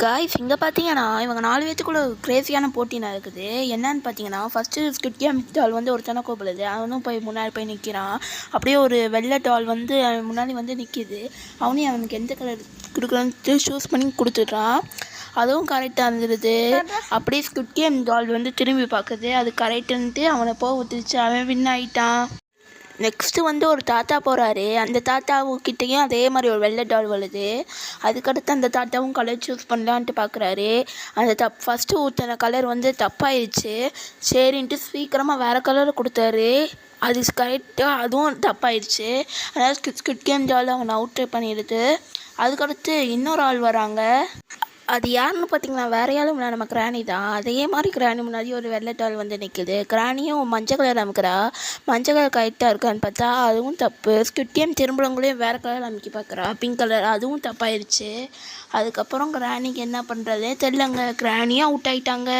Guys இங்கே பார்த்தீங்கன்னா இவங்க 4 பேத்துக்குள்ள ஒரு கிரேஸியான போட்டி நடக்குது. என்னன்னு பார்த்தீங்கன்னா ஃபஸ்ட்டு ஸ்குவிட் கேம் டால் வந்து ஒருத்தனை கூப்பிடுது. அவனும் போய் முன்னாடி போய் நிற்கிறான். அப்படியே ஒரு வெள்ளை டால் வந்து அவன் முன்னாடி வந்து நிற்கிது. அவனையும் அவனுக்கு எந்த கலர் கொடுக்குறான்ட்டு சூஸ் பண்ணி கொடுத்துட்றான். அதுவும் கரெக்டாக இருந்துடுது. அப்படியே ஸ்குவிட் கேம் டால் வந்து திரும்பி பார்க்குது. அது கரெக்டுன்ட்டு அவனை போக ஊற்றுச்சு. அவன் வின் ஆகிட்டான். நெக்ஸ்ட்டு வந்து ஒரு தாத்தா போகிறாரு. அந்த தாத்தாவுக்கிட்டேயும் அதே மாதிரி ஒரு வெள்ளை டால் வருது. அதுக்கடுத்து அந்த தாத்தாவும் கலர் சூஸ் பண்ணலான்ட்டு பார்க்குறாரு. அந்த ஃபஸ்ட்டு ஊற்றின கலர் வந்து தப்பாயிடுச்சு. சரின்ட்டு சீக்கிரமாக வேறு கலர் கொடுத்தாரு. அது கரெக்டாக அதுவும் தப்பாயிடுச்சு. அதாவது ஸ்குவிட் கேம் டால் அவனை அவுட் பண்ணிடுது. அதுக்கடுத்து இன்னொரு ஆள் வராங்க. அது யாருன்னு பார்த்தீங்கன்னா வேற யாரும் இல்லை, நம்ம கிராணி தான். அதே மாதிரி கிராணி முன்னாடி ஒரு வெள்ளை டால் வந்து நிற்குது. கிராணியும் மஞ்சள் கலர் அமைக்கிறா. மஞ்சள் கலர் கரெக்டாக இருக்கான்னு பார்த்தா அதுவும் தப்பு. ஸ்குவிட் கேம் திரும்புறவங்களையும் வேறு கலர் அமைக்க பார்க்குறா, பிங்க் கலர். அதுவும் தப்பாயிருச்சு. அதுக்கப்புறம் கிராணிக்கு என்ன பண்ணுறதே தெரிலங்க. கிராணியும் அவுட் ஆகிட்டாங்க.